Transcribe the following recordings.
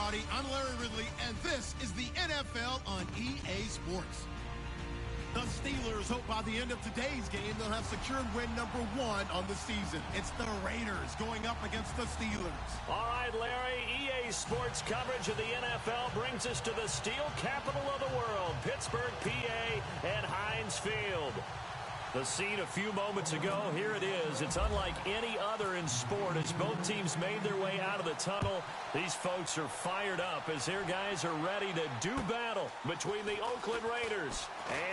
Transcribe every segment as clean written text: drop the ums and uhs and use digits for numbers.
everybody. I'm Larry Ridley, and this is the NFL on EA Sports. The Steelers hope by the end of today's game they'll have secured win number 1 on the season. It's the Raiders going up against the Steelers. All right, Larry, EA Sports coverage of the NFL brings us to the steel capital of the world, Pittsburgh, PA, and Heinz Field. The scene a few moments ago, here it is. It's unlike any other in sport as both teams made their way out of the tunnel. These folks are fired up as their guys are ready to do battle between the Oakland Raiders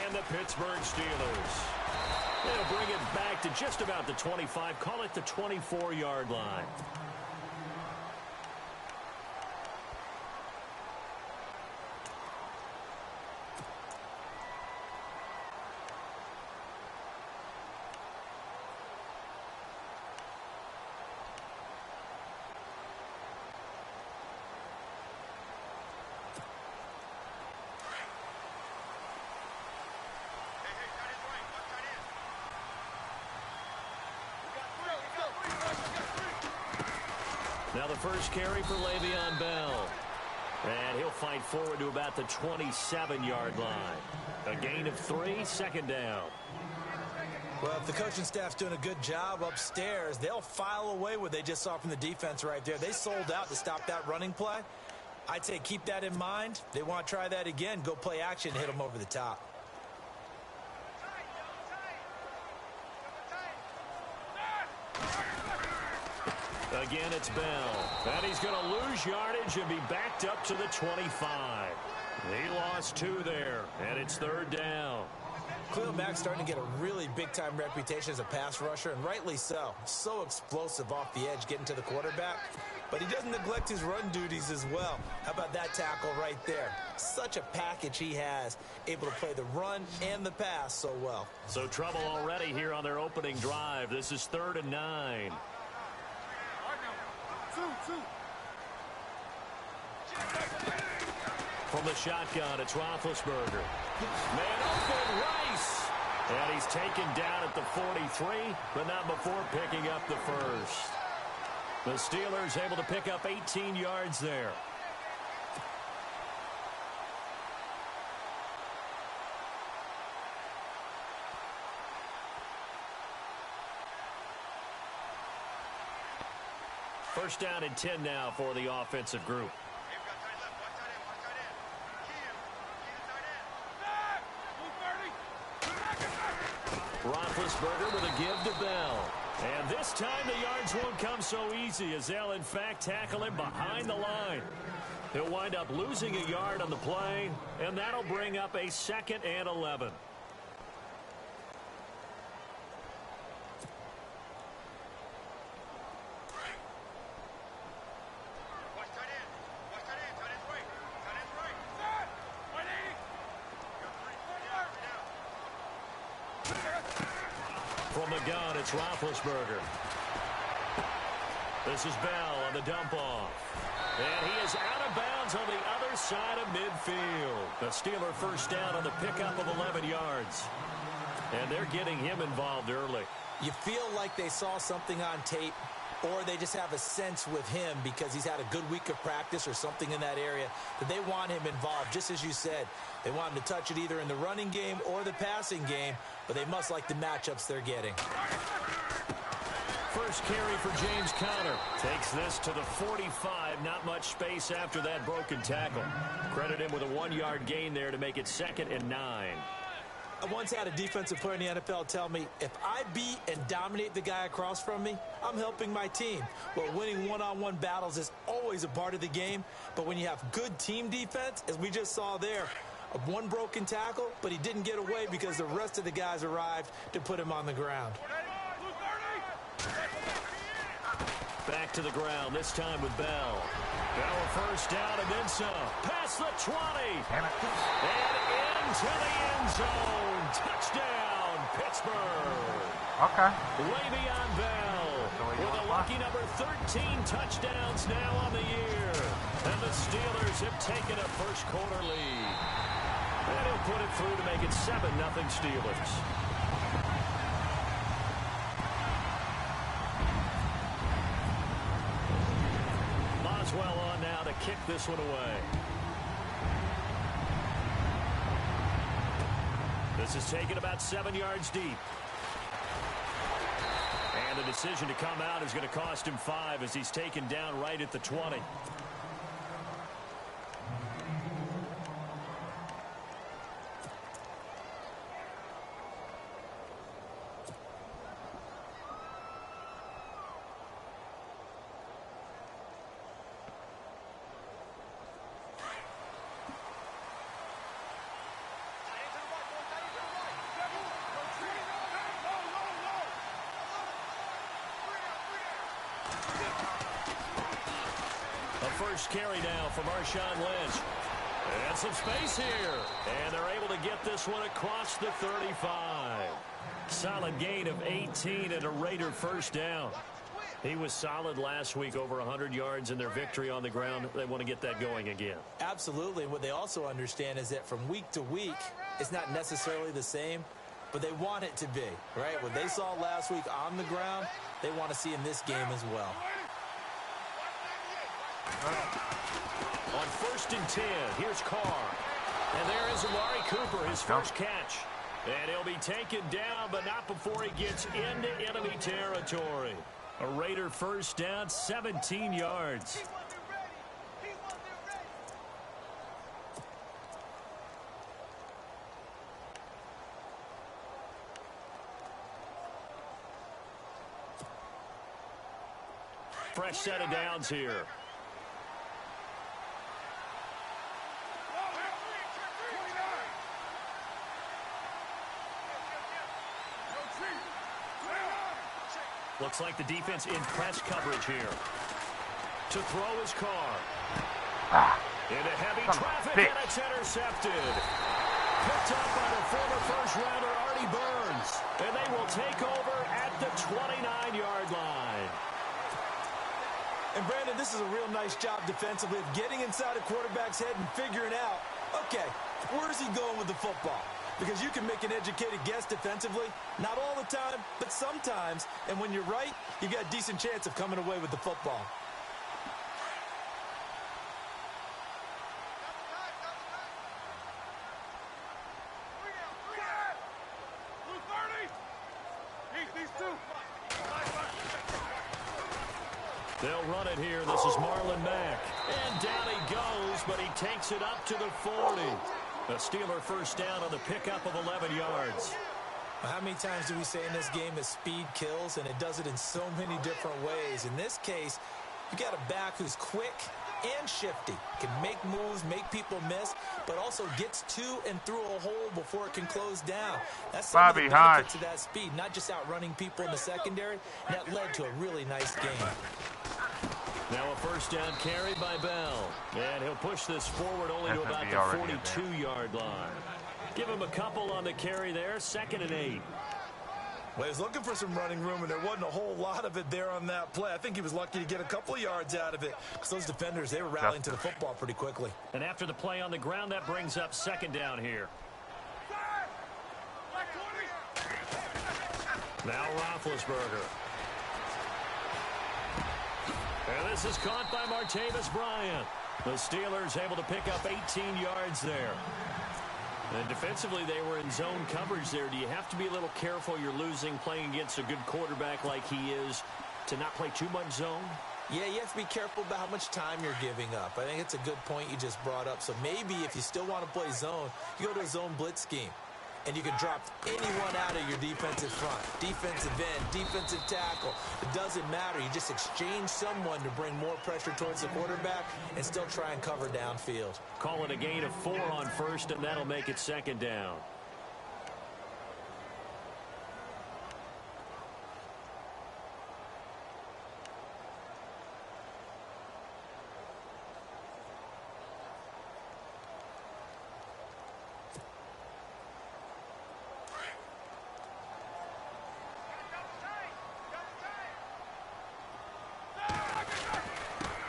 and the Pittsburgh Steelers. They'll bring it back to just about the 25, call it the 24-yard line. Now the first carry for Le'Veon Bell. And he'll fight forward to about the 27-yard line. A gain of 3, second down. Well, if the coaching staff's doing a good job upstairs, they'll file away what they just saw from the defense right there. They sold out to stop that running play. I'd say keep that in mind. They want to try that again. Go play action, hit them over the top. Again, it's Bell. And he's going to lose yardage and be backed up to the 25. He lost 2 there, and it's third down. Khalil Mack's starting to get a really big-time reputation as a pass rusher, and rightly so. So explosive off the edge getting to the quarterback. But he doesn't neglect his run duties as well. How about that tackle right there? Such a package he has, able to play the run and the pass so well. So trouble already here on their opening drive. This is 3rd and 9. From the shotgun, it's Roethlisberger. Man open, Rice. And he's taken down at the 43, but not before picking up the first. The Steelers able to pick up 18 yards there. First down and 10 now for the offensive group. Roethlisberger with a give to Bell. And this time the yards won't come so easy as they'll in fact tackle him behind the line. He'll wind up losing a yard on the play, and that'll bring up a 2nd and 11. From the gun, it's Roethlisberger. This is Bell on the dump-off. And he is out of bounds on the other side of midfield. The Steeler first down on the pickup of 11 yards. And they're getting him involved early. You feel like they saw something on tape, or they just have a sense with him because he's had a good week of practice or something in that area that they want him involved. Just as you said, they want him to touch it either in the running game or the passing game, but they must like the matchups they're getting. First carry for James Conner. Takes this to the 45. Not much space after that broken tackle. Credit him with a 1-yard gain there to make it 2nd and 9. I once had a defensive player in the NFL tell me, if I beat and dominate the guy across from me, I'm helping my team. Well, winning one-on-one battles is always a part of the game, but when you have good team defense, as we just saw there, one broken tackle, but he didn't get away because the rest of the guys arrived to put him on the ground. Back to the ground, this time with Bell. Bell a first down and then some. Past the 20. And into the end zone. Touchdown, Pittsburgh. Okay. Le'Veon Bell with a lucky number 13 touchdowns now on the year. And the Steelers have taken a first quarter lead. And he'll put it through to make it 7-0 Steelers. It's well on now to kick this one away. This is taken about 7 yards deep. And the decision to come out is going to cost him 5 as he's taken down right at the 20. First carry now from Marshawn Lynch. And some space here. And they're able to get this one across the 35. Solid gain of 18 and a Raider first down. He was solid last week, over 100 yards in their victory on the ground. They want to get that going again. Absolutely. What they also understand is that from week to week, it's not necessarily the same, but they want it to be, right? What they saw last week on the ground, they want to see in this game as well. On 1st and 10, here's Carr. And there is Amari Cooper, his first catch. And he'll be taken down, but not before he gets into enemy territory. A Raider first down, 17 yards. Fresh set of downs here. Looks like the defense in press coverage here. To throw his Carr. Into heavy traffic, and it's intercepted. Picked up by the former first-rounder Artie Burns. And they will take over at the 29-yard line. And, Brandon, this is a real nice job defensively of getting inside a quarterback's head and figuring out, okay, where's he going with the football? Because you can make an educated guess defensively. Not all the time, but sometimes. And when you're right, you've got a decent chance of coming away with the football. They'll run it here. This is Marlon Mack. And down he goes, but he takes it up to the 40. A Steeler first down on the pickup of 11 yards. How many times do we say in this game that speed kills, and it does it in so many different ways? In this case, you got a back who's quick and shifty, can make moves, make people miss, but also gets to and through a hole before it can close down. That's some of the benefits of that speed, not just outrunning people in the secondary. That led to a really nice game. Now a first down carry by Bell. And he'll push this forward only to about the 42-yard line. Give him a couple on the carry there. 2nd and 8. Well, he was looking for some running room, and there wasn't a whole lot of it there on that play. I think he was lucky to get a couple of yards out of it because those defenders, they were rallying to the football pretty quickly. And after the play on the ground, that brings up 2nd down here. Now Roethlisberger. And this is caught by Martavis Bryant. The Steelers able to pick up 18 yards there. And defensively, they were in zone coverage there. Do you have to be a little careful? You're losing, playing against a good quarterback like he is, to not play too much zone? Yeah, you have to be careful about how much time you're giving up. I think it's a good point you just brought up. So maybe if you still want to play zone, you go to a zone blitz scheme. And you can drop anyone out of your defensive front. Defensive end, defensive tackle. It doesn't matter. You just exchange someone to bring more pressure towards the quarterback and still try and cover downfield. Call it a gain of 4 on first, and that'll make it 2nd down.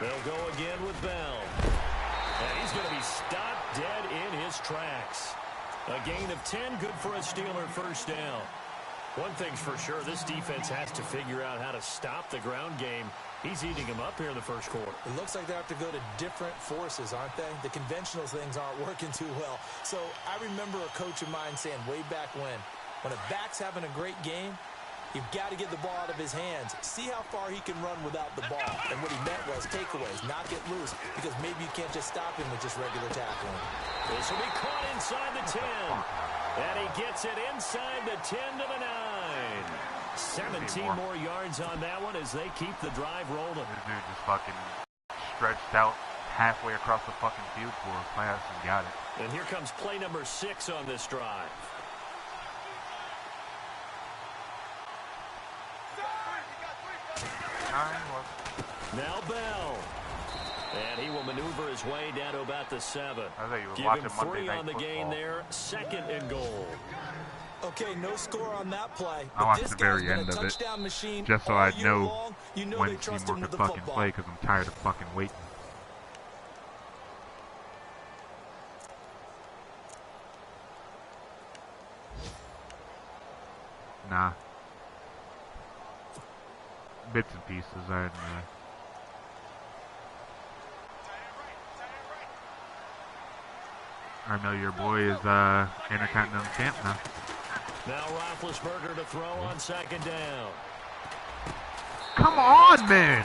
They'll go again with Bell. And he's going to be stopped dead in his tracks. A gain of 10, good for a Steeler first down. One thing's for sure, this defense has to figure out how to stop the ground game. He's eating them up here in the first quarter. It looks like they have to go to different forces, aren't they? The conventional things aren't working too well. So I remember a coach of mine saying way back when a back's having a great game, you've got to get the ball out of his hands. See how far he can run without the ball. And what he meant was takeaways, not get loose, because maybe you can't just stop him with just regular tackling. This will be caught inside the 10. And he gets it inside the 10 to the 9. 17 more yards on that one as they keep the drive rolling. This dude just fucking stretched out halfway across the fucking field for a pass and got it. And here comes play number 6 on this drive. Now Bell. And he will maneuver his way down to about the 7. Give him 3 on the gain there. 2nd and goal. Okay, no score on that play. I watched the very end of it, just so I know when Seymour could fucking play, because I'm tired of fucking waiting. Nah. Bits and pieces, I know your boy is Intercontinental champ now. Now Roethlisberger to throw on 2nd down. Come on, man!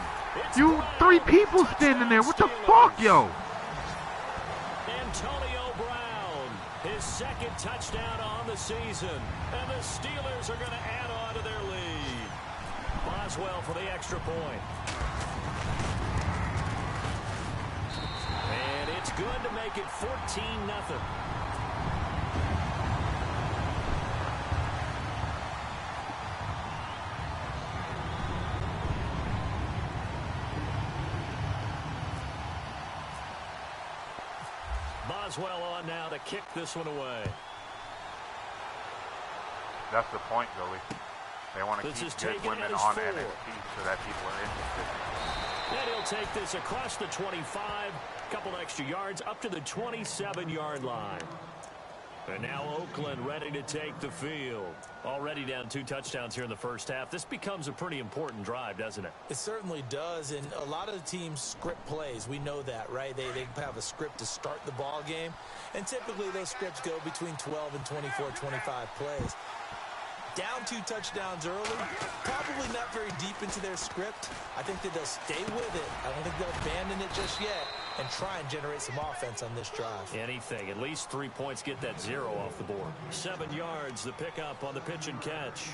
You 3 people standing there. What the fuck, yo? Antonio Brown, his 2nd touchdown on the season. And the Steelers are going to add on to their lead. Boswell for the extra point. And it's good to make it 14-0. Boswell on now to kick this one away. That's the point, Billy. They want to keep good women on NXT so that people are interested. And he'll take this across the 25, couple extra yards up to the 27-yard line. And now Oakland ready to take the field. Already down 2 touchdowns here in the first half. This becomes a pretty important drive, doesn't it? It certainly does, and a lot of the teams script plays. We know that, right? They have a script to start the ball game, and typically those scripts go between 12 and 24, 25 plays. Down 2 touchdowns early, probably not very deep into their script. I think that they'll stay with it. I don't think they'll abandon it just yet and try and generate some offense on this drive. Anything. At least 3 points, get that 0 off the board. 7 yards, the pickup on the pitch and catch.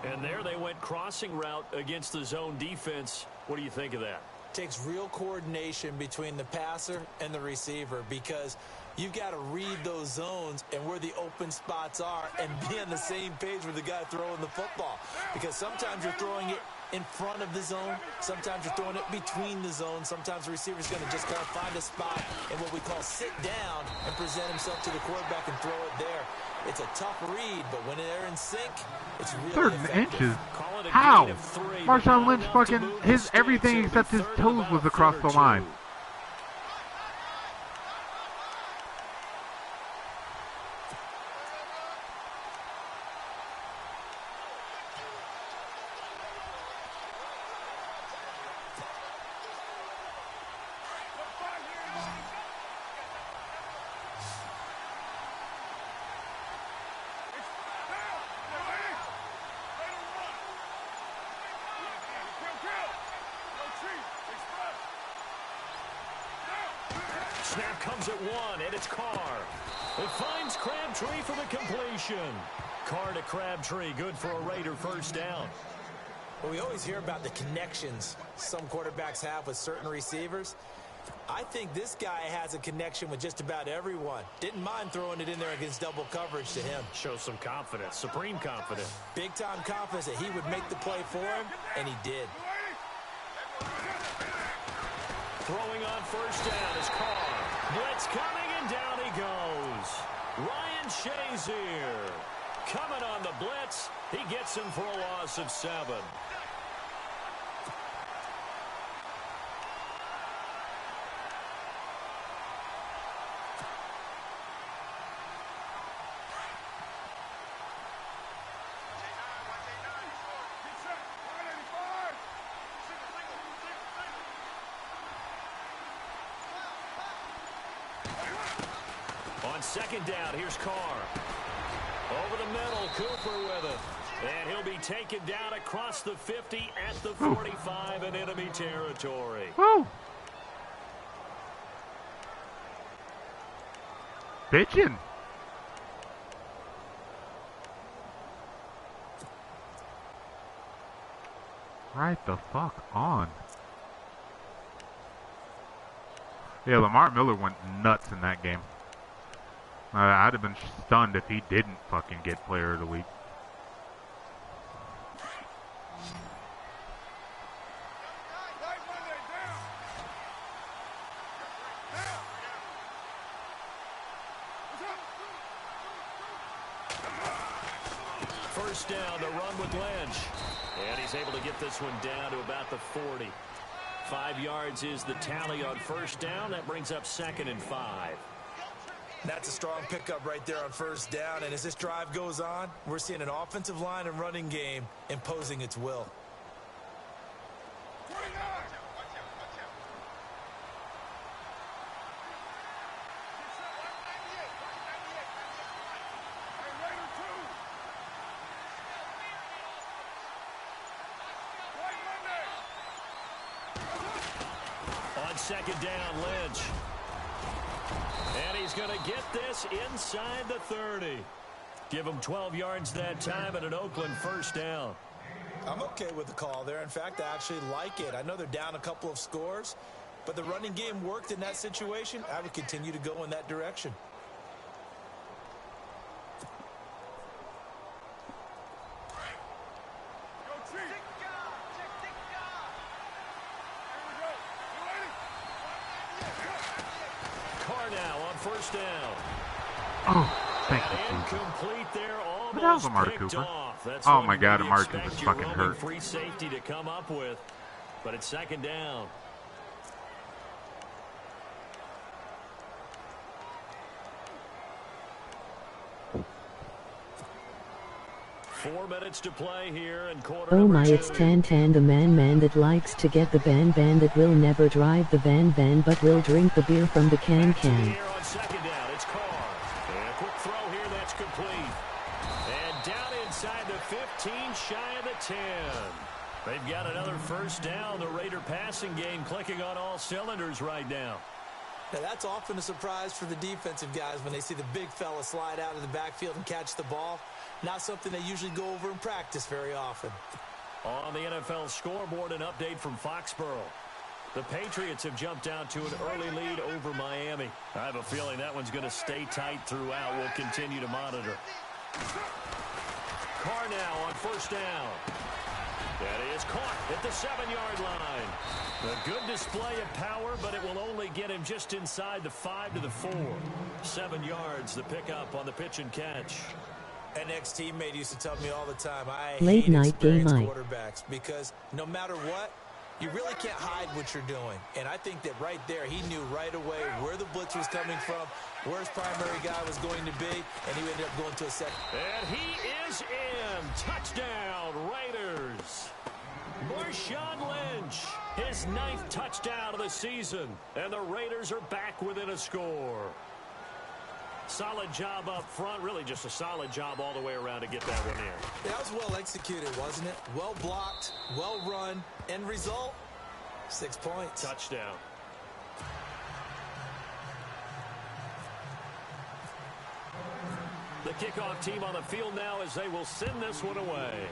And there they went crossing route against the zone defense. What do you think of that? Takes real coordination between the passer and the receiver, because you've got to read those zones and where the open spots are and be on the same page with the guy throwing the football. Because sometimes you're throwing it in front of the zone. Sometimes you're throwing it between the zones. Sometimes the receiver's going to just kind of find a spot and what we call sit down and present himself to the quarterback and throw it there. It's a tough read, but when they're in sync, it's really 3rd and inches. How? Marshawn Lynch fucking, his everything except his toes was across the line. Snap comes at 1, and it's Carr. It finds Crabtree for the completion. Carr to Crabtree, good for a Raider first down. Well, we always hear about the connections some quarterbacks have with certain receivers. I think this guy has a connection with just about everyone. Didn't mind throwing it in there against double coverage to him. Shows some confidence, supreme confidence. Big-time confidence that he would make the play for him, and he did. Throwing on first down is Carr. Blitz coming, and down he goes. Ryan Shazier coming on the blitz. He gets him for a loss of 7. On second down, here's Carr. Over the middle, Cooper with it. And he'll be taken down across the 50 at the 45 in enemy territory. Woo! Bitchin'. Right the fuck on. Yeah, Lamar Miller went nuts in that game. I'd have been stunned if he didn't fucking get Player of the Week. First down, the run with Lynch. And he's able to get this one down to about the 40. 5 yards is the tally on first down. That brings up 2nd and 5. That's a strong pickup right there on first down. And as this drive goes on, we're seeing an offensive line and running game imposing its will. Second down, Lynch. And he's going to get this inside the 30. Give him 12 yards that time and an Oakland first down. I'm okay with the call there. In fact, I actually like it. I know they're down a couple of scores, but the running game worked in that situation. I would continue to go in that direction. First down. Oh, thank you, incomplete there, almost picked off. That's oh my God, Amari Cooper's fucking hurt. Free safety to come up with, but it's second down. Four minutes to play here in quarter Oh my, two. it's Tan the man that likes to get the van that will never drive the van but will drink the beer from the can. On second down, it's Carr. And a quick throw here, that's complete. And down inside the 15, shy of the 10. They've got another first down. The Raider passing game clicking on all cylinders right now. Now that's often a surprise for the defensive guys when they see the big fella slide out of the backfield and catch the ball. Not something they usually go over in practice very often. On the NFL scoreboard, an update from Foxborough. The Patriots have jumped out to an early lead over Miami. I have a feeling that one's going to stay tight throughout. We'll continue to monitor. Carr now on first down. That is caught at the 7-yard line. A good display of power, but it will only get him just inside the 5 to the 4. 7 yards, the pickup on the pitch and catch. An ex-teammate used to tell me all the time, I late hate night game quarterbacks because no matter what, you really can't hide what you're doing. And I think that right there, he knew right away where the blitz was coming from, where his primary guy was going to be, and he ended up going to a second. And he is in. Touchdown, Raiders. Marshawn Lynch, his 9th touchdown of the season. And the Raiders are back within a score. Solid job up front. Really just a solid job all the way around to get that one in. That was well executed, wasn't it? Well blocked, well run. End result, 6 points. Touchdown. The kickoff team on the field now as they will send this one away.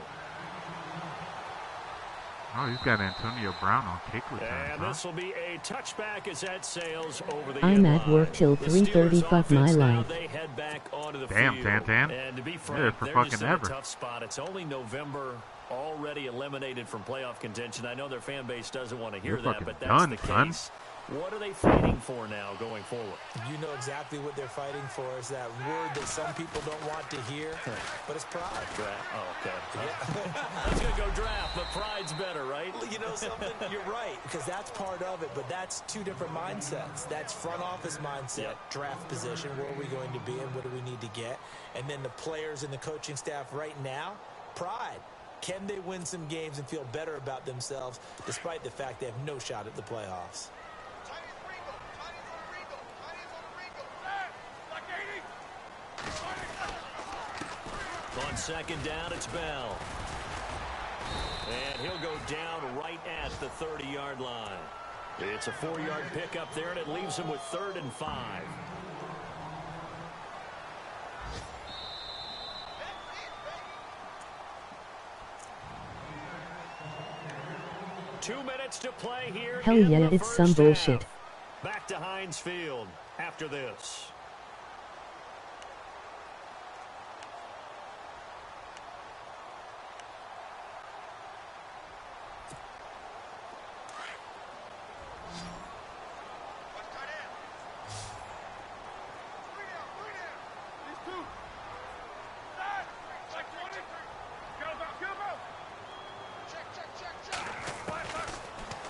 Oh, he's got Antonio Brown on kick return. And this will be a touchback as that sails over the I'm at work till 3:30. My life. They head back onto the damn, field. Tan. And to be frank, yeah, for they're fucking just in ever. a tough spot. It's only November, already eliminated from playoff contention. I know their fan base doesn't want to hear that, but that's the case. Son. What are they fighting for now going forward? You know exactly what they're fighting for is that word that some people don't want to hear, but it's pride. Draft. Oh, okay. Yeah. I was going to go draft, but pride's better, right? You know something? You're right, because that's part of it, but that's two different mindsets. That's front office mindset, draft position, where are we going to be and what do we need to get? And then the players and the coaching staff right now, pride. Can they win some games and feel better about themselves despite the fact they have no shot at the playoffs? On second down, it's Bell. And he'll go down right at the 30-yard line. It's a 4-yard pickup there, and it leaves him with 3rd and 5. 2 minutes to play here. Hell yeah, it's some bullshit. Back to Heinz Field after this.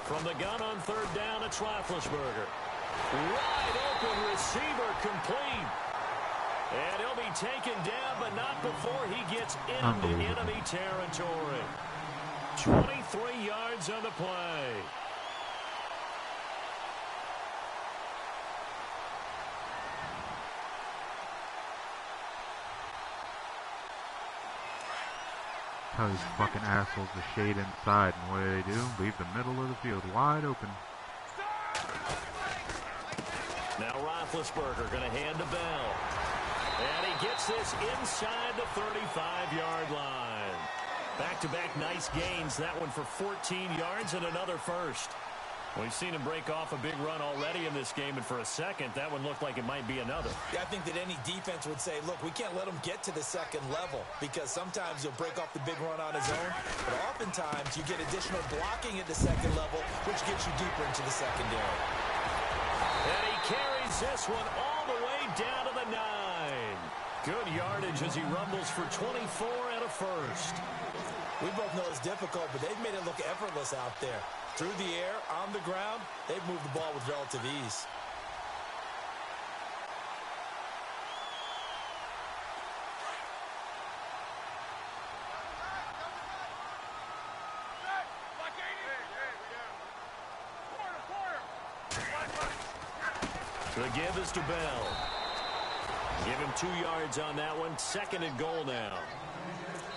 From the gun on 3rd down, it's Roethlisberger. Wide open receiver complete. And he'll be taken down, but not before he gets into enemy territory. 23 yards on the play. Tell these fucking assholes to shade inside, and what do? Leave the middle of the field wide open. Now Roethlisberger going to hand to Bell. And he gets this inside the 35-yard line. Back-to-back nice gains. That one for 14 yards and another first. We've seen him break off a big run already in this game, and for a second, that one looked like it might be another. Yeah, I think that any defense would say, look, we can't let him get to the second level, because sometimes he'll break off the big run on his own, but oftentimes you get additional blocking at the second level, which gets you deeper into the secondary. And he carries this one all the way down to the 9. Good yardage as he rumbles for 24 and a first. We both know it's difficult, but they've made it look effortless out there. Through the air, on the ground, they've moved the ball with relative ease. The give is to Bell. Give him 2 yards on that one. 2nd and goal now.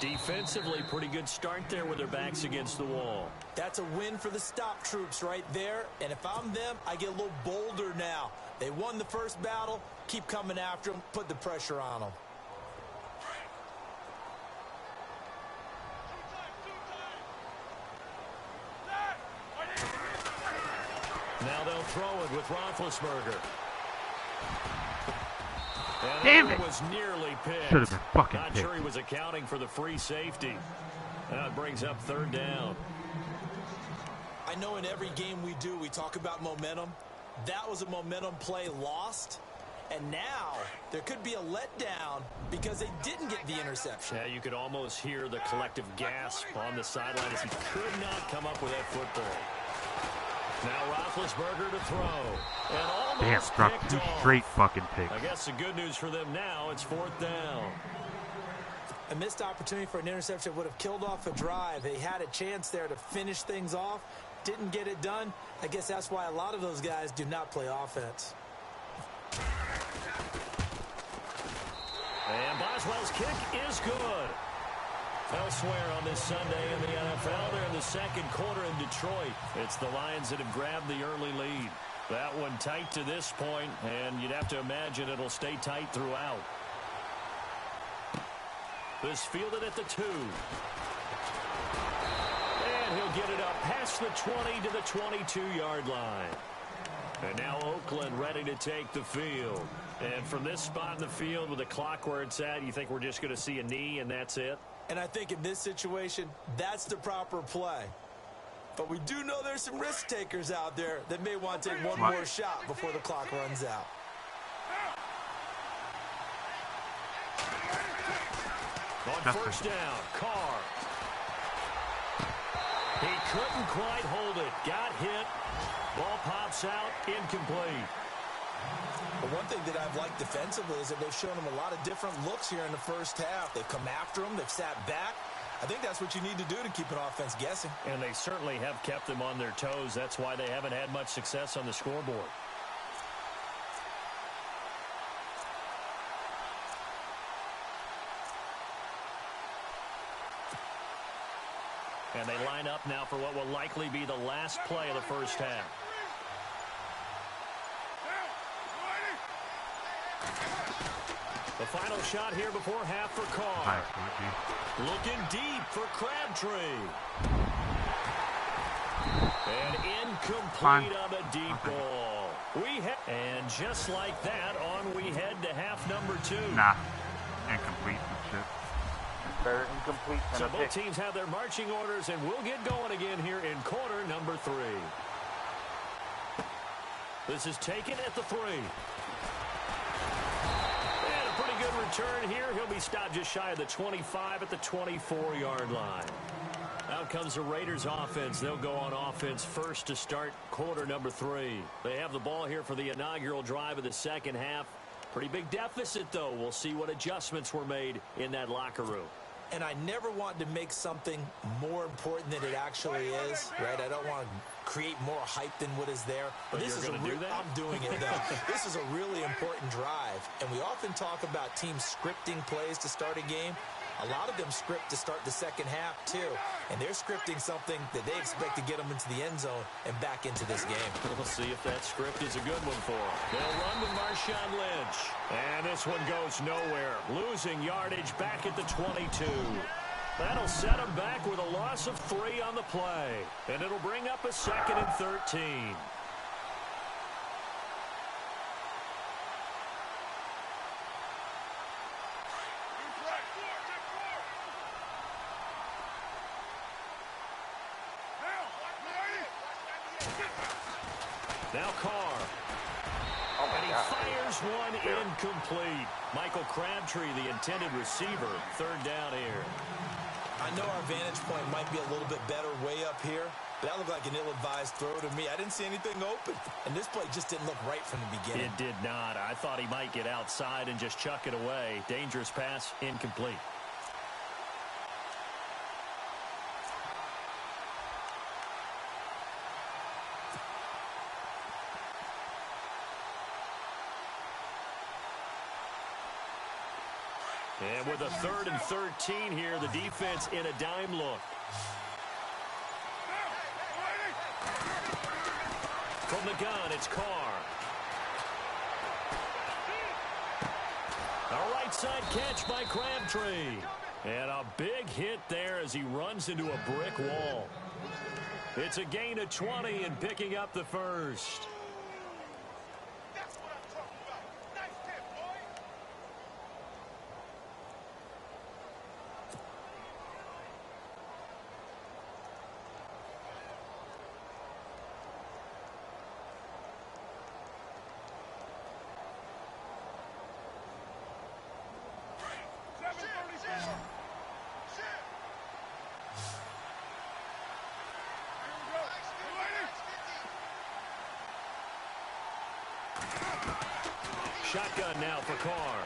Defensively, pretty good start there with their backs against the wall. That's a win for the stop troops right there. And if I'm them, I get a little bolder now. They won the first battle. Keep coming after them. Put the pressure on them. Now they'll throw it with Roethlisberger. And damn it! Was nearly picked. Should have been fucking Not picked. sure he was accounting for the free safety. That brings up 3rd down. I know in every game we do, we talk about momentum. That was a momentum play lost. And now there could be a letdown because they didn't get the interception. Yeah, you could almost hear the collective gasp on the sideline as he could not come up with that football. Now Roethlisberger to throw. And almost dropped picked 2 off. straight fucking picks. I guess the good news for them now, it's 4th down. A missed opportunity for an interception would have killed off a drive. They had a chance there to finish things off. Didn't get it done. I guess that's why a lot of those guys do not play offense. And Boswell's kick is good. Elsewhere on this Sunday in the NFL, they're in the 2nd quarter in Detroit. It's the Lions that have grabbed the early lead. That one tight to this point, and you'd have to imagine it'll stay tight throughout. This fielded at the 2. And he'll get it up past the 20 to the 22-yard line. And now Oakland ready to take the field. And from this spot in the field with the clock where it's at, you think we're just going to see a knee and that's it? And I think in this situation, that's the proper play. But we do know there's some risk takers out there that may want to take one more shot before the clock runs out. On 1st down, Carr. He couldn't quite hold it. Got hit. Ball pops out. Incomplete. But one thing that I've liked defensively is that they've shown them a lot of different looks here in the first half. They've come after them. They've sat back. I think that's what you need to do to keep an offense guessing. And they certainly have kept them on their toes. That's why they haven't had much success on the scoreboard. line up now for what will likely be the last play of the first half. The final shot here before half for Carr. Looking deep for Crabtree. And incomplete on the deep ball. And just like that, on we head to half number 2. Nah, incomplete and shit. They're incomplete. So both teams have their marching orders, and we'll get going again here in quarter number 3. This is taken at the 3. And a pretty good return here. He'll be stopped just shy of the 25 at the 24-yard line. Out comes the Raiders offense. They'll go on offense first to start quarter number 3. They have the ball here for the inaugural drive of the second half. Pretty big deficit, though. We'll see what adjustments were made in that locker room. And I never want to make something more important than it actually is, right? I don't want to create more hype than what is there. But this is I'm doing it, though. This is a really important drive. And we often talk about teams scripting plays to start a game. A lot of them script to start the second half, too. And they're scripting something that they expect to get them into the end zone and back into this game. We'll see if that script is a good one for them. They'll run with Marshawn Lynch. And this one goes nowhere. Losing yardage back at the 22. That'll set them back with a loss of 3 on the play. And it'll bring up a 2nd and 13. Now Carr. And he fires one incomplete. Michael Crabtree, the intended receiver. 3rd down here. I know our vantage point might be a little bit better way up here, but that looked like an ill-advised throw to me. I didn't see anything open, and this play just didn't look right from the beginning. It did not. I thought he might get outside and just chuck it away. Dangerous pass, incomplete. And with a 3rd and 13 here, the defense in a dime look. From the gun, it's Carr. A right side catch by Crabtree. And a big hit there as he runs into a brick wall. It's a gain of 20 and picking up the first. Shotgun now for Carr.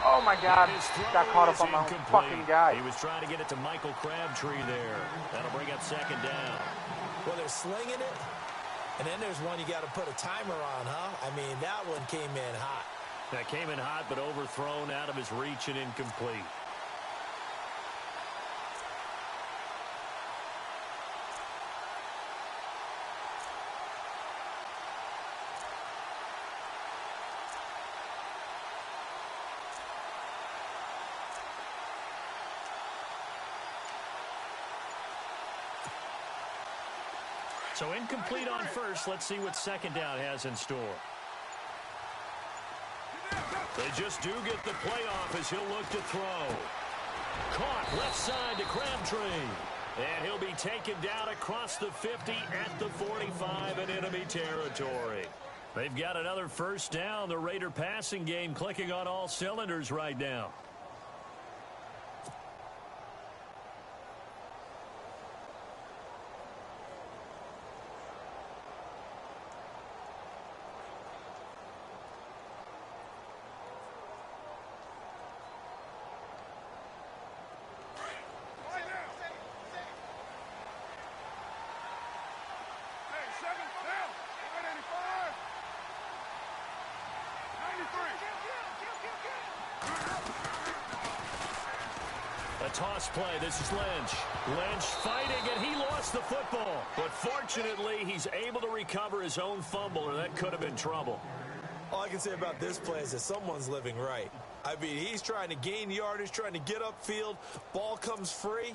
Oh, my God. Got caught up on my fucking guy. He was trying to get it to Michael Crabtree there. That'll bring up 2nd down. Well, they're slinging it, and then there's one you got to put a timer on, huh? I mean, that one came in hot. That came in hot, but overthrown out of his reach and incomplete. So incomplete on first. Let's see what 2nd down has in store. They just do get the playoff as he'll look to throw. Caught left side to Crabtree. And he'll be taken down across the 50 at the 45 in enemy territory. They've got another first down. The Raider passing game clicking on all cylinders right now. toss play. This is Lynch. Lynch fighting, and he lost the football. But fortunately, he's able to recover his own fumble, or that could have been trouble. All I can say about this play is that someone's living right. I mean, he's trying to gain yardage, trying to get upfield. Ball comes free.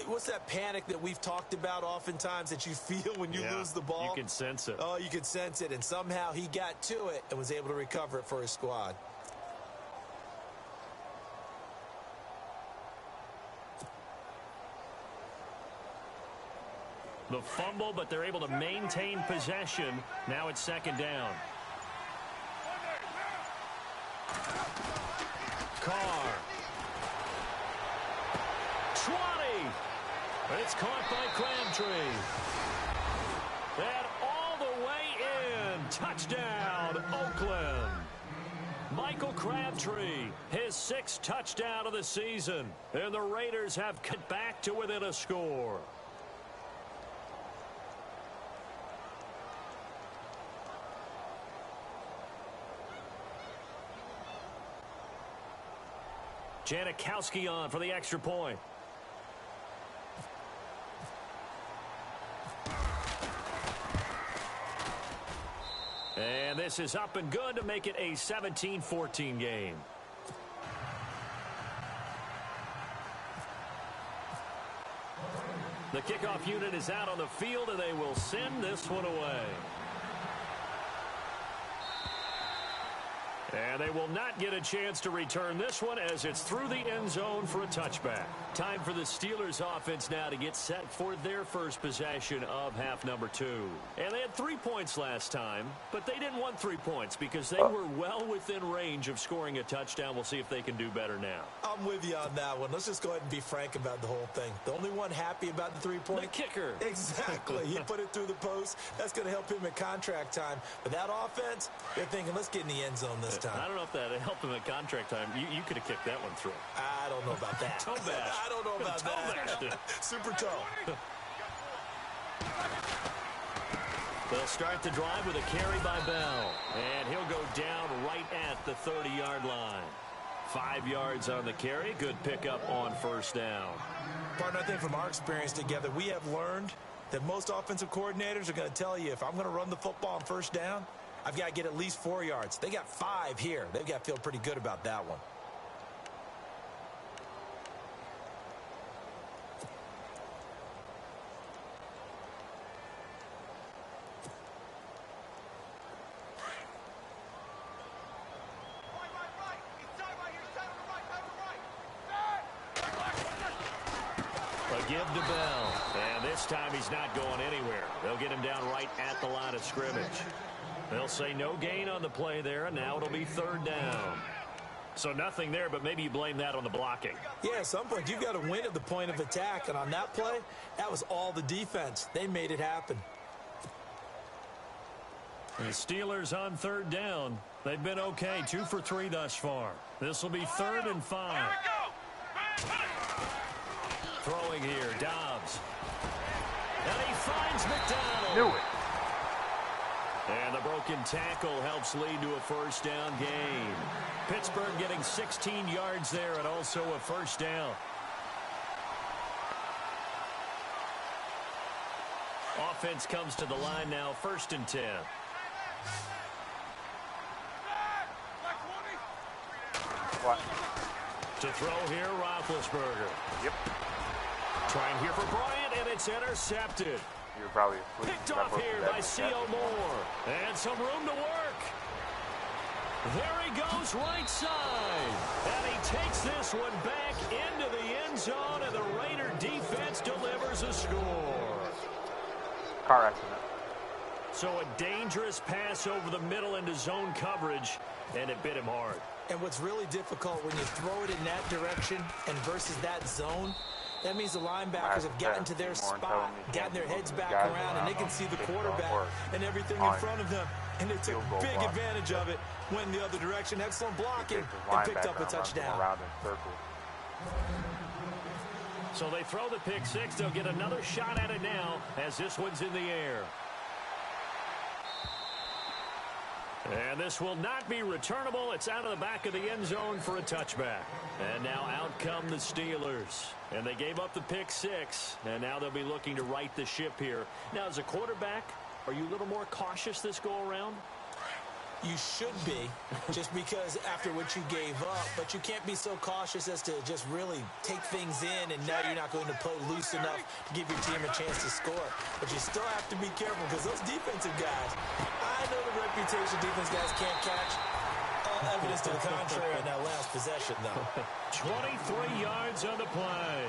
What's that panic that we've talked about oftentimes that you feel when you lose the ball? You can sense it. Oh, you can sense it, and somehow he got to it and was able to recover it for his squad. The fumble, but they're able to maintain possession. Now it's second down. Carr. 20. It's caught by Crabtree. And all the way in. Touchdown, Oakland. Michael Crabtree, his 6th touchdown of the season. And the Raiders have cut back to within a score. Janikowski on for the extra point. And this is up and good to make it a 17-14 game. The kickoff unit is out on the field, and they will send this one away. And they will not get a chance to return this one as it's through the end zone for a touchback. Time for the Steelers offense now to get set for their first possession of half number 2. And they had 3 points last time, but they didn't want 3 points because they were well within range of scoring a touchdown. We'll see if they can do better now. I'm with you on that one. Let's just go ahead and be frank about the whole thing. The only one happy about the 3-point? The kicker. Exactly. He put it through the post. That's going to help him at contract time. But that offense, they're thinking, let's get in the end zone this time. I don't know if that helped him at contract time. You could have kicked that one through. I don't know about that. Toe bash. I don't know about that. Super toe. They'll start the drive with a carry by Bell. And he'll go down right at the 30-yard line. 5 yards on the carry. Good pickup on first down. Partner, I think from our experience together, we have learned that most offensive coordinators are going to tell you, if I'm going to run the football on first down, I've got to get at least 4 yards. They got 5 here. They've got to feel pretty good about that one. A give to Bell. And this time he's not going anywhere. They'll get him down right at the line of scrimmage. They'll say no gain on the play there, and now it'll be third down. So nothing there, but maybe you blame that on the blocking. Yeah, at some point you've got to win at the point of attack, and on that play, that was all the defense. They made it happen. The Steelers on third down. They've been okay, 2 for 3 thus far. This will be 3rd and 5. Throwing here, Dobbs. And he finds McDonald. Knew it. And the broken tackle helps lead to a first down gain. Pittsburgh getting 16 yards there and also a first down. Offense comes to the line now, 1st and 10. What? To throw here, Roethlisberger. Yep. Trying here for Bryant, and it's intercepted. You were probably asleep. Picked off here by C.O. Moore. And some room to work. There he goes right side. And he takes this one back into the end zone, and the Raider defense delivers a score. Car accident. So a dangerous pass over the middle into zone coverage, and it bit him hard. And what's really difficult when you throw it in that direction and versus that zone, that means the linebackers have gotten to their spot, gotten their heads back around, and they can see the quarterback and everything in front of them. And they took big advantage of it, went the other direction. Excellent blocking, and picked up a touchdown. So they throw the pick six. They'll get another shot at it now as this one's in the air. And this will not be returnable. It's out of the back of the end zone for a touchback. And now out come the Steelers. And they gave up the pick six. And now they'll be looking to right the ship here. Now, as a quarterback, are you a little more cautious this go-around? You should be, just because after what you gave up, but you can't be so cautious as to just really take things in, and now you're not going to play loose enough to give your team a chance to score. But you still have to be careful because those defensive guys, I know the reputation defense guys can't catch. All evidence to the contrary on that last possession, though. 23 yards on the play.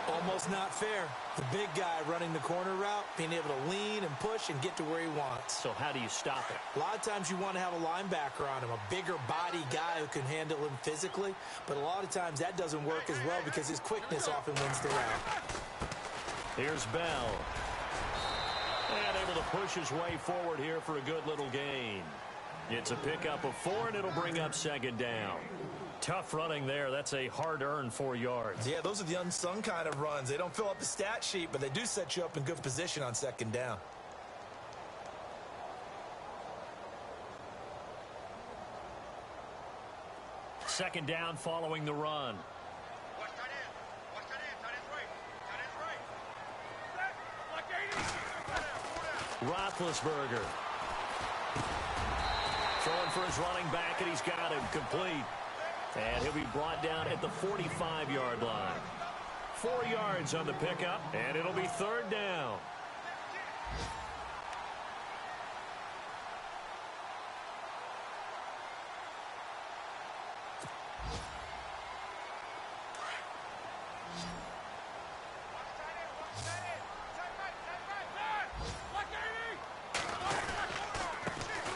Almost not fair. The big guy running the corner route, being able to lean and push and get to where he wants. So how do you stop it? A lot of times you want to have a linebacker on him, a bigger body guy who can handle him physically. But a lot of times that doesn't work as well because his quickness often wins the route. Here's Bell. And able to push his way forward here for a good little gain. It's a pickup of 4, and it'll bring up second down. Tough running there. That's a hard-earned 4 yards. Yeah, those are the unsung kind of runs. They don't fill up the stat sheet, but they do set you up in good position on second down. Second down following the run. Roethlisberger. Throwing for his running back, and he's got him complete. And he'll be brought down at the 45-yard line. 4 yards on the pickup, and it'll be third down.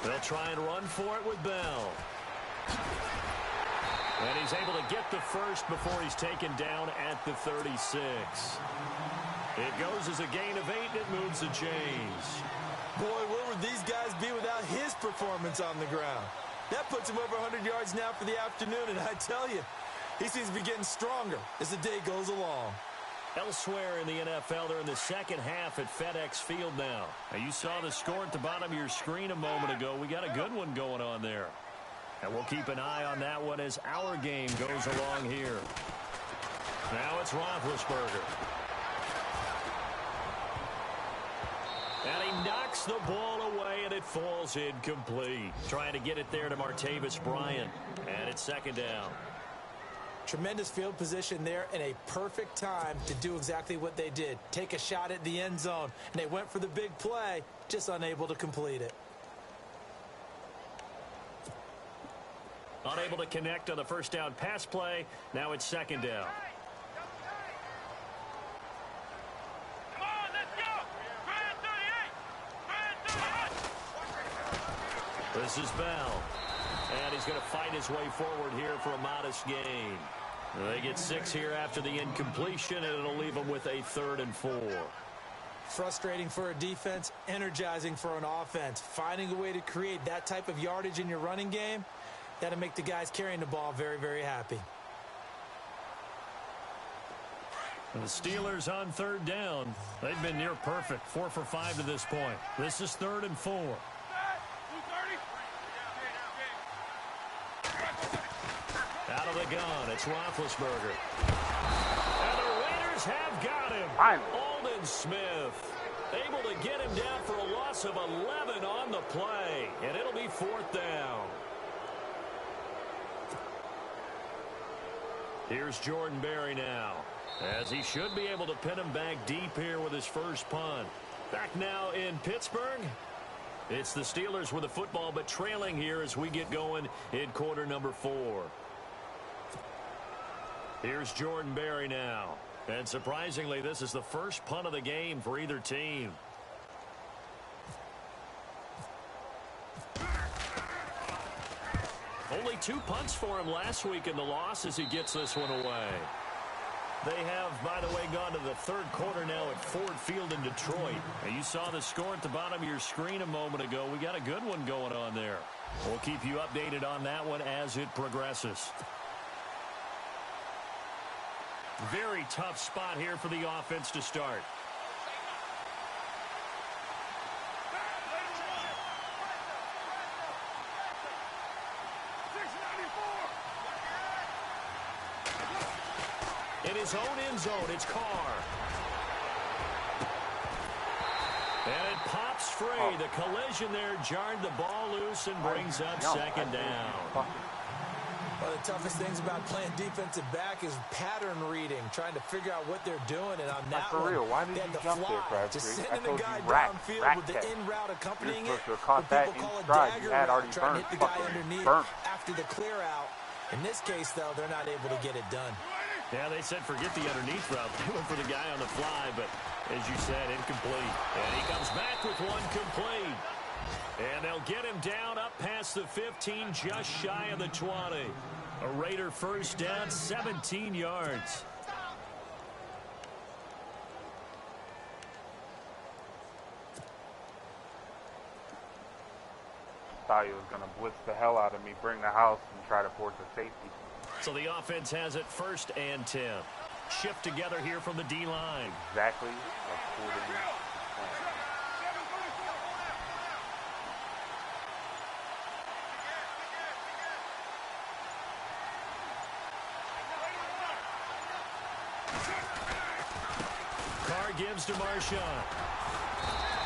They'll try and run for it with Bell. And he's able to get the first before he's taken down at the 36. It goes as a gain of 8, and it moves the chains. Boy, where would these guys be without his performance on the ground? That puts him over 100 yards now for the afternoon, and I tell you, he seems to be getting stronger as the day goes along. Elsewhere in the NFL, they're in the second half at FedEx Field now. You saw the score at the bottom of your screen a moment ago. We got a good one going on there. And we'll keep an eye on that one as our game goes along here. Now it's Roethlisberger. And he knocks the ball away, and it falls incomplete. Trying to get it there to Martavis Bryant. And it's second down. Tremendous field position there and a perfect time to do exactly what they did. Take a shot at the end zone. And they went for the big play, just unable to complete it. Unable to connect on the first down pass play. Now it's second down. Come on, let's go! This is Bell. And he's going to fight his way forward here for a modest gain. They get 6 here after the incompletion, and it'll leave them with a 3rd and 4. Frustrating for a defense, energizing for an offense. Finding a way to create that type of yardage in your running game, that'll make the guys carrying the ball very, very happy. And the Steelers on third down. They've been near perfect. 4 for 5 to this point. This is 3rd and 4. Out of the gun, it's Roethlisberger. And the Raiders have got him. Aldon Smith able to get him down for a loss of 11 on the play. And it'll be 4th down. Here's Jordan Berry now, as he should be able to pin him back deep here with his first punt. Back now in Pittsburgh. It's the Steelers with the football, but trailing here as we get going in quarter number 4. Here's Jordan Berry now. And surprisingly, this is the first punt of the game for either team. Only 2 punts for him last week in the loss as he gets this one away. They have, by the way, gone to the 3rd quarter now at Ford Field in Detroit. And you saw the score at the bottom of your screen a moment ago. We got a good one going on there. We'll keep you updated on that one as it progresses. Very tough spot here for the offense to start. In his own end zone, it's Carr. And it pops free. The collision there jarred the ball loose and brings up second down. One of the toughest things about playing defensive back is pattern reading, trying to figure out what they're doing. And on that for real, why did they you had to jump there, fly, Crabtree? just I sending the told guy you rack downfield with the catch. in route accompanying You're it. supposed to have caught that People call in a stride. dagger You had already route, trying to burned, hit the guy fucking underneath burnt. after the clear out. In this case, though, they're not able to get it done. Yeah, they said forget the underneath route. They went for the guy on the fly, but as you said, incomplete. And he comes back with one complete. And they'll get him down up past the 15, just shy of the 20. A Raider first down, 17 yards. Thought he was going to blitz the hell out of me, bring the house, and try to force a safety. So the offense has it 1st and 10. Shift together here from the D-line. Exactly. According to plan. Carr gives to Marshawn.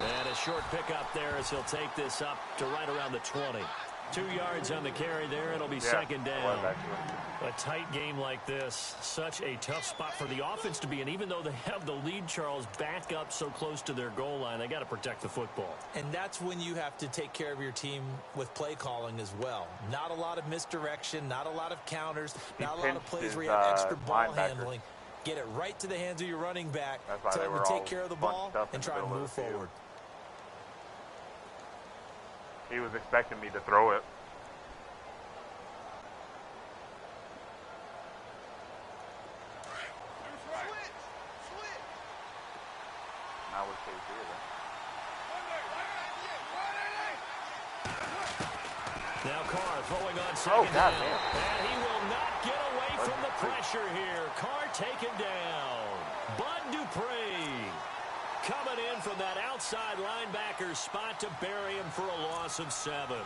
And a short pickup there as he'll take this up to right around the 20. 2 yards on the carry there. It'll be second down. A tight game like this, such a tough spot for the offense to be in. Even though they have the lead, Charles, back up so close to their goal line, they got to protect the football. And that's when you have to take care of your team with play calling as well. Not a lot of misdirection, not a lot of counters, not a lot of plays where you have extra ball handling. Get it right to the hands of your running back. Tell him to take care of the ball and try and move forward. He was expecting me to throw it. Now we're safe here. Now Carr throwing on second God, down. man. And he will not get away from the pressure here. Carr taken down. Bud Dupree coming in from that outside linebacker spot to bury him for a loss of 7.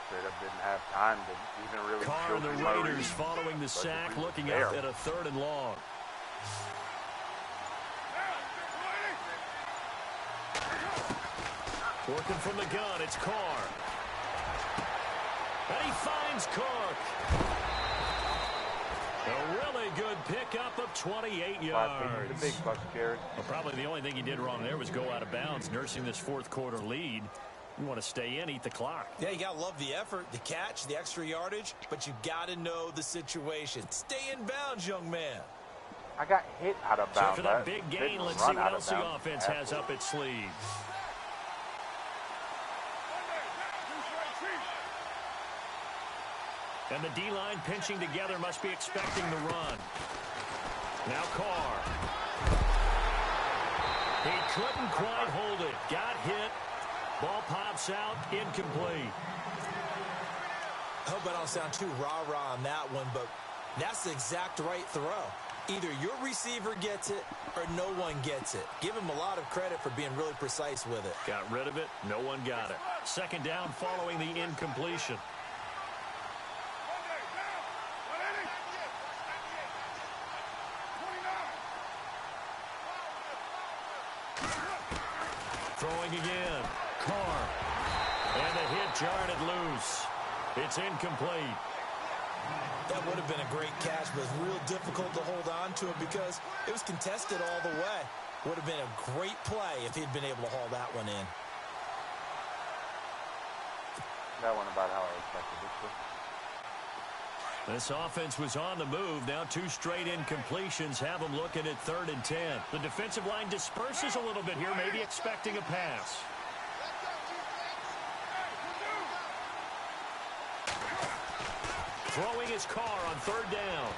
Straight up didn't have time to even really. Carr and the Raiders following the sack, looking up at a 3rd and long. Working from the gun, it's Carr. And he finds Cook. A really good pickup of 28 yards. The big bucks, Jared. Well, probably the only thing he did wrong there was go out of bounds, nursing this 4th quarter lead. You want to stay in, eat the clock. Yeah, you got to love the effort, the catch, the extra yardage, but you got to know the situation. Stay in bounds, young man. I got hit out of bounds. So for that big gain, let's see what else the offense has up its sleeve. And the D-line pinching together must be expecting the run. Now Carr. He couldn't quite hold it. Got hit. Ball pops out, incomplete. I hope I don't sound too rah-rah on that one, but that's the exact right throw. Either your receiver gets it or no one gets it. Give him a lot of credit for being really precise with it. Got rid of it. No one got it. Second down following the incompletion. Throwing again. Carr. And the hit jarred it loose. It's incomplete. That would have been a great catch, but it's real difficult to hold on to it because it was contested all the way. Would have been a great play if he'd been able to haul that one in. That one about how I expected it to. This offense was on the move. Now 2 straight incompletions have them looking at 3rd and 10. The defensive line disperses a little bit here, maybe expecting a pass. Throwing his Carr on 3rd down.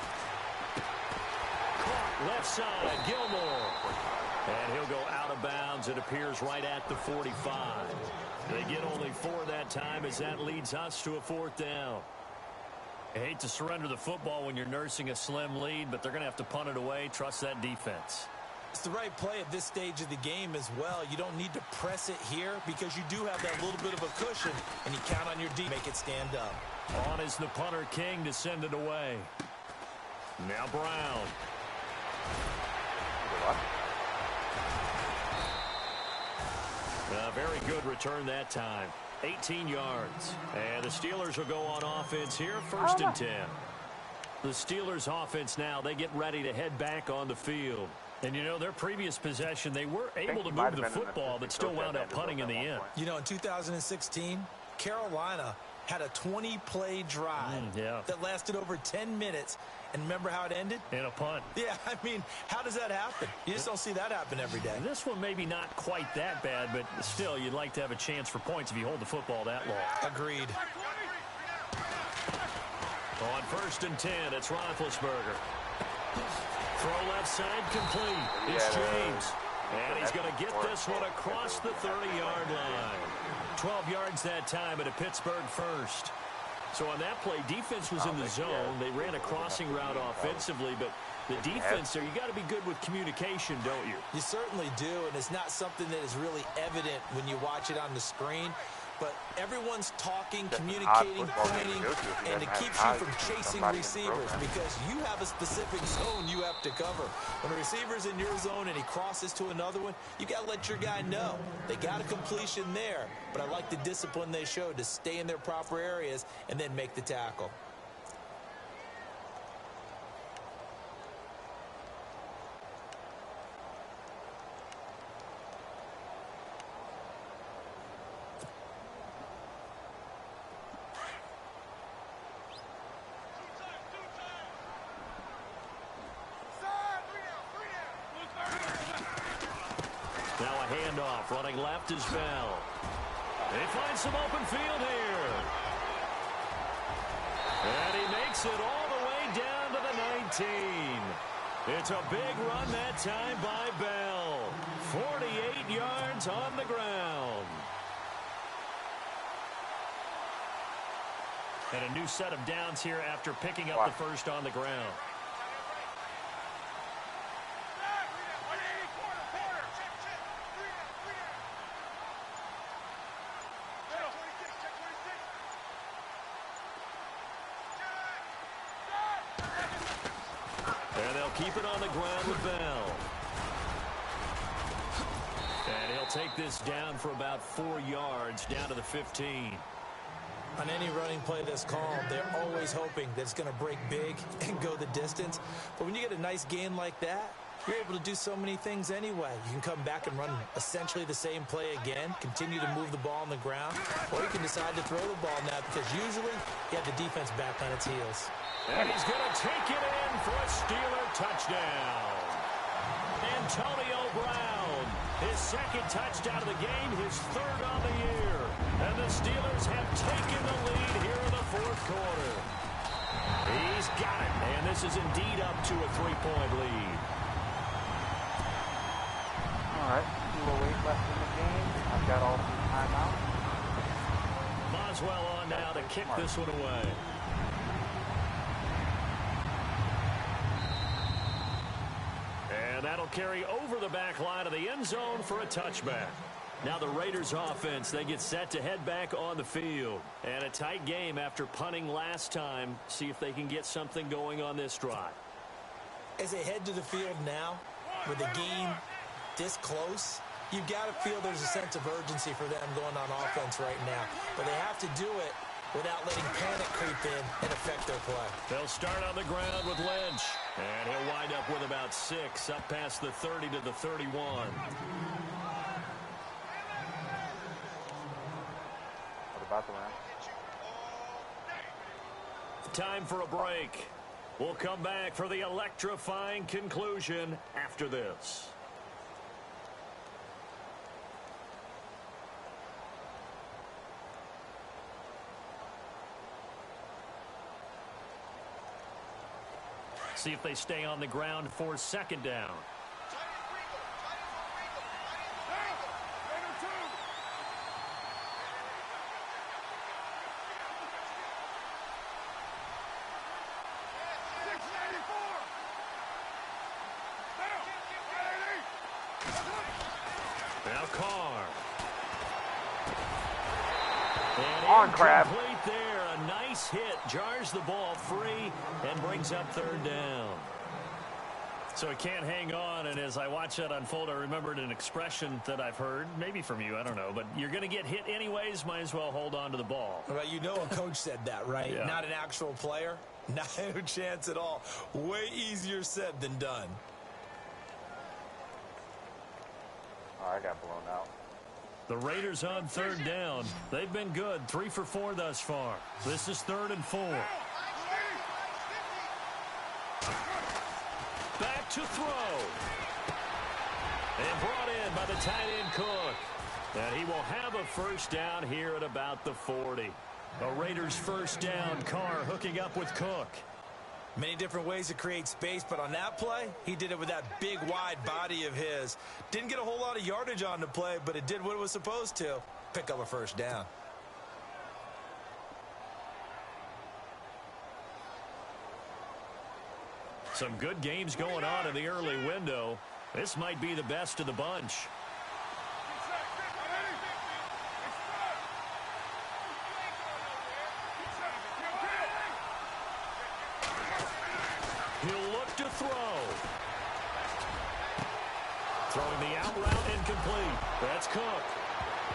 Left side, Gilmore. And he'll go out of bounds. It appears right at the 45. They get only 4 that time as that leads us to a 4th down. I hate to surrender the football when you're nursing a slim lead, but they're going to have to punt it away. Trust that defense. It's the right play at this stage of the game as well. You don't need to press it here because you do have that little bit of a cushion, and you count on your D to make it stand up. On is the punter King to send it away. Now Brown. A very good return that time. 18 yards. And the Steelers will go on offense here, 1st and 10. The Steelers offense now, they get ready to head back on the field. And, you know, their previous possession, they were able to move the football, but still wound up punting in the end. You know, in 2016, Carolina had a 20-play drive that lasted over 10 minutes. And remember how it ended? In a punt. Yeah, I mean, how does that happen? You just don't see that happen every day. This one maybe not quite that bad, but still, you'd like to have a chance for points if you hold the football that long. Agreed. On 1st and 10, it's Roethlisberger. Throw left side complete. It's James. And he's going to get this one across the 30-yard line. 12 yards that time at a Pittsburgh first. So on that play, defense was in the zone. They ran a crossing route offensively, but the defense there, you got to be good with communication, don't you? You certainly do, and it's not something that is really evident when you watch it on the screen. But everyone's talking, communicating, pointing, and it keeps you from chasing receivers because you have a specific zone you have to cover. When a receiver's in your zone and he crosses to another one, you got to let your guy know. They got a completion there, but I like the discipline they showed to stay in their proper areas and then make the tackle. Running left is Bell. They find some open field here. And he makes it all the way down to the 19. It's a big run that time by Bell. 48 yards on the ground. And a new set of downs here after picking up the first on the ground. Keep it on the ground with Bell. And he'll take this down for about 4 yards, down to the 15. On any running play that's called, they're always hoping that it's going to break big and go the distance. But when you get a nice gain like that, you're able to do so many things anyway. You can come back and run essentially the same play again, continue to move the ball on the ground, or you can decide to throw the ball now because usually you have the defense back on its heels. And he's going to take it in for a Steeler touchdown. Antonio Brown, his 2nd touchdown of the game, his 3rd on the year. And the Steelers have taken the lead here in the 4th quarter. He's got it, and this is indeed up to a 3-point lead. All right, 2:08 left in the game. I've got all 3 timeouts. Boswell on now to kick this one away. And that'll carry over the back line of the end zone for a touchback. Now the Raiders offense, they get set to head back on the field. And a tight game after punting last time. See if they can get something going on this drive. As they head to the field now, with the game this close, you've got to feel there's a sense of urgency for them going on offense right now. But they have to do it without letting panic creep in and affect their play. They'll start on the ground with Lynch. And he'll wind up with about 6 up past the 30 to the 31. What about the round? Time for a break. We'll come back for the electrifying conclusion after this. See if they stay on the ground for second down. Now Carr. On, Crab. There, a nice hit, jars the ball free and brings up third down. So he can't hang on, and as I watch that unfold, I remembered an expression that I've heard, maybe from you, I don't know, but you're going to get hit anyways, might as well hold on to the ball. Well, you know a coach said that, right? Yeah. Not an actual player. No chance at all. Way easier said than done. Oh, I got blown out. The Raiders on third down. They've been good, 3 for 4 thus far. This is 3rd and 4. Back to throw. And brought in by the tight end Cook. And he will have a first down here at about the 40. A Raiders first down. Carr hooking up with Cook. Many different ways to create space, but on that play, he did it with that big, wide body of his. Didn't get a whole lot of yardage on the play, but it did what it was supposed to. Pick up a first down. Some good games going on in the early window. This might be the best of the bunch. He'll look to throw. Throwing the out route incomplete. That's Cook.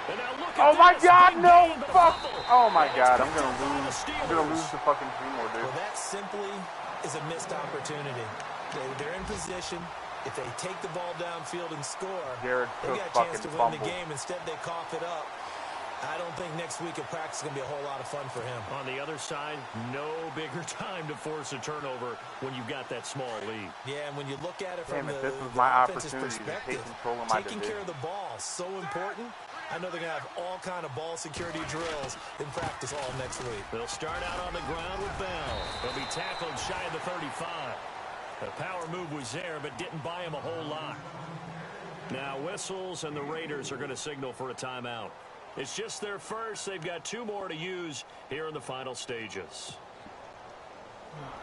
And now look at Oh my this. God, Big no, gain, but a fuck. fumble. Oh my God, I'm Picked gonna up by lose. the I'm gonna lose Steelers. the fucking Seymour, dude. Well, that simply is a missed opportunity. They're in position. If they take the ball downfield and score, Jared they Cook got a chance fucking to win fumbled. the game. Instead, they cough it up. I don't think next week at practice is going to be a whole lot of fun for him. On the other side, no bigger time to force a turnover when you've got that small lead. Yeah, and when you look at it from Damn it, the this was my offense's opportunity to take perspective, control of my taking division. care of the ball is so important. I know they're going to have all kind of ball security drills in practice all next week. They'll start out on the ground with Bell. He'll be tackled shy of the 35. The power move was there, but didn't buy him a whole lot. Now whistles, and the Raiders are going to signal for a timeout. It's just their first. They've got 2 more to use here in the final stages.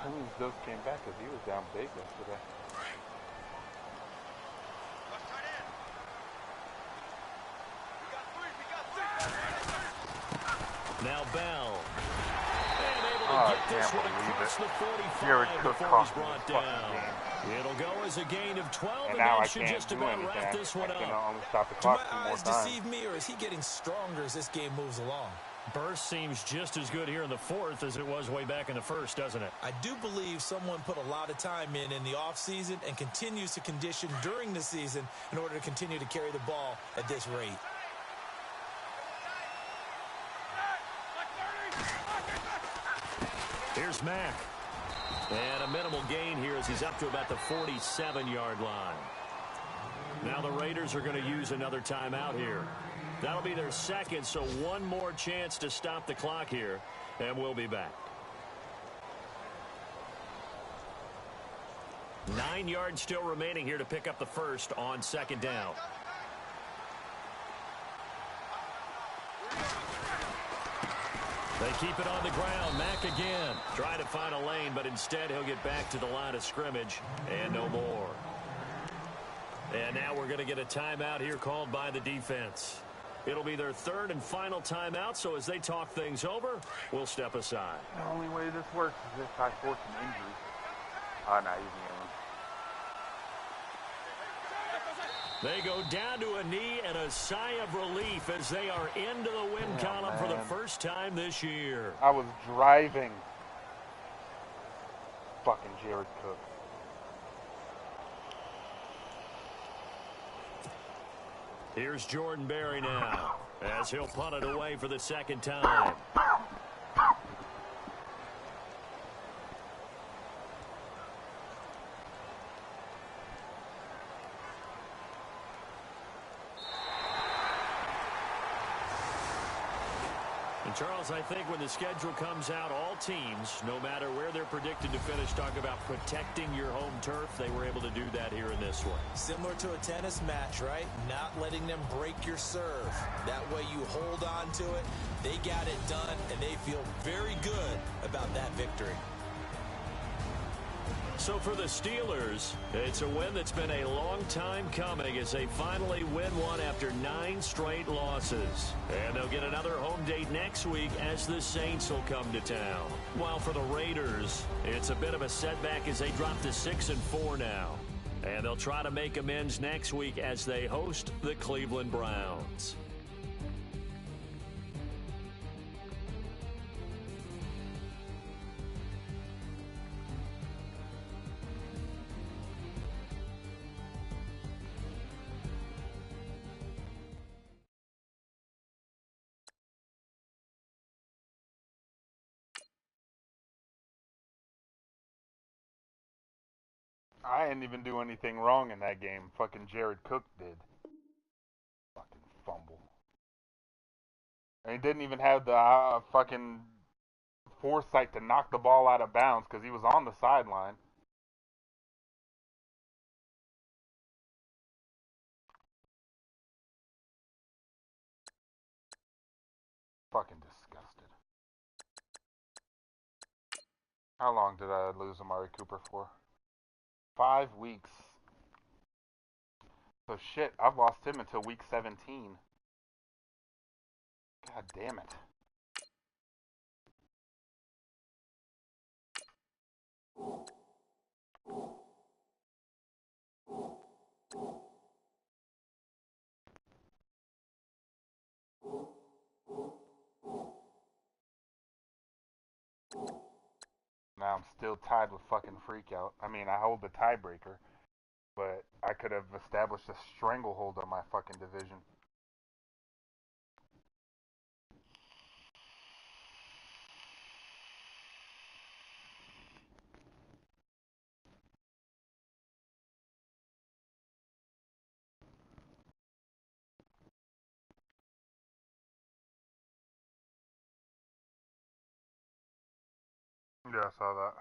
I mean, Doug came back because he was down big yesterday. Now Bell. And able to get this one across the 45 Jared Cook before he's cost me brought the down. fucking game. It'll go as a gain of 12, And and now I that should can't just do about anything. wrap this one I can up. only stop the Do clock my 2 more eyes times. deceive me, or is he getting stronger as this game moves along? Burst seems just as good here in the 4th as it was way back in the 1st, doesn't it? I do believe someone put a lot of time in the offseason and continues to condition during the season in order to continue to carry the ball at this rate. Here's Mack. And a minimal gain here as he's up to about the 47-yard line. Now the Raiders are going to use another timeout here. That'll be their second, so one more chance to stop the clock here, and we'll be back. 9 yards still remaining here to pick up the first on second down. They keep it on the ground. Mack again. Trying to find a lane, but instead he'll get back to the line of scrimmage and no more. And now we're going to get a timeout here called by the defense. It'll be their 3rd and final timeout, so as they talk things over, we'll step aside. The only way this works is if I force an injury. Oh, no, he's They go down to a knee and a sigh of relief as they are into the win column for the first time this year. I was driving. Fucking Jared Cook. Here's Jordan Berry now as he'll punt it away for the second time. And, Charles, I think when the schedule comes out, all teams, no matter where they're predicted to finish, talk about protecting your home turf. They were able to do that here in this one. Similar to a tennis match, right? Not letting them break your serve. That way you hold on to it. They got it done, and they feel very good about that victory. So for the Steelers, it's a win that's been a long time coming as they finally win one after 9 straight losses. And they'll get another home date next week as the Saints will come to town. While for the Raiders, it's a bit of a setback as they drop to 6-4 now. And they'll try to make amends next week as they host the Cleveland Browns. I didn't even do anything wrong in that game. Fucking Jared Cook did. Fucking fumble. And he didn't even have the fucking foresight to knock the ball out of bounds because he was on the sideline. Fucking disgusted. How long did I lose Amari Cooper for? 5 weeks. So shit, I've lost him until week 17. God damn it. Now I'm still tied with fucking Freakout. I mean, I hold the tiebreaker, but I could have established a stranglehold on my fucking division. Yeah, I saw that.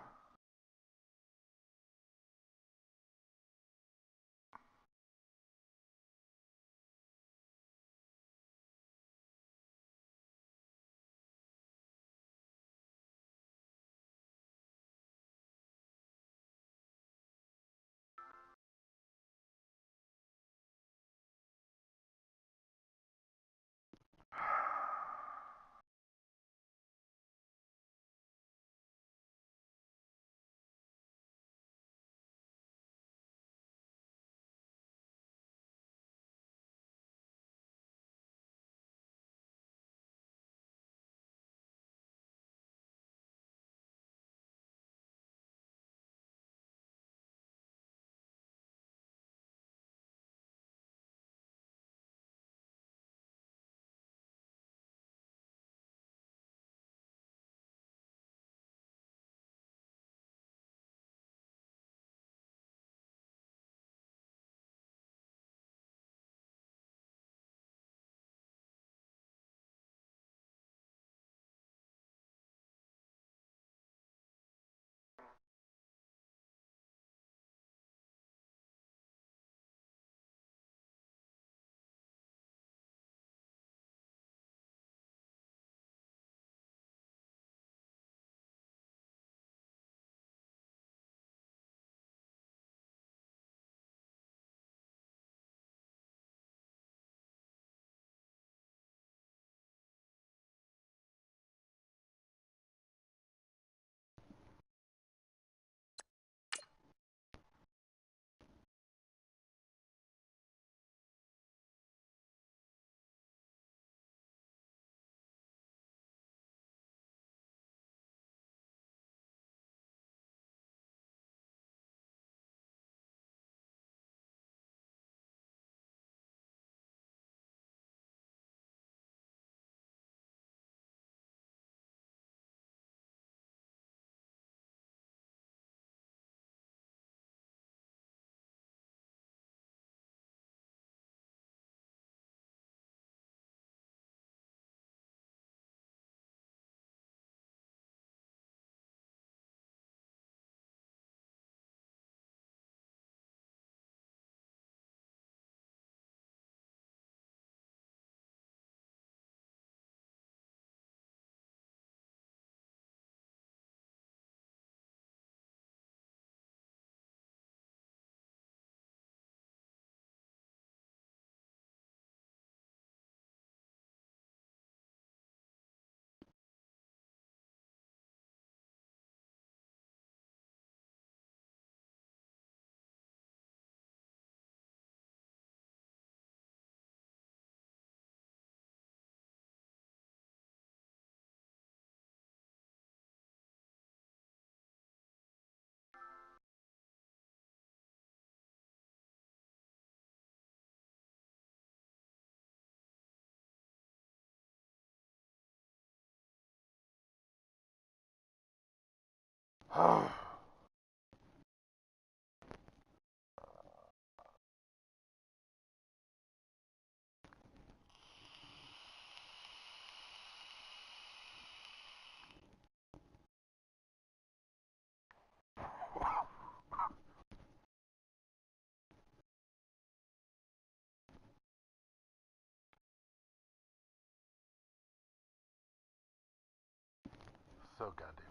So goddamn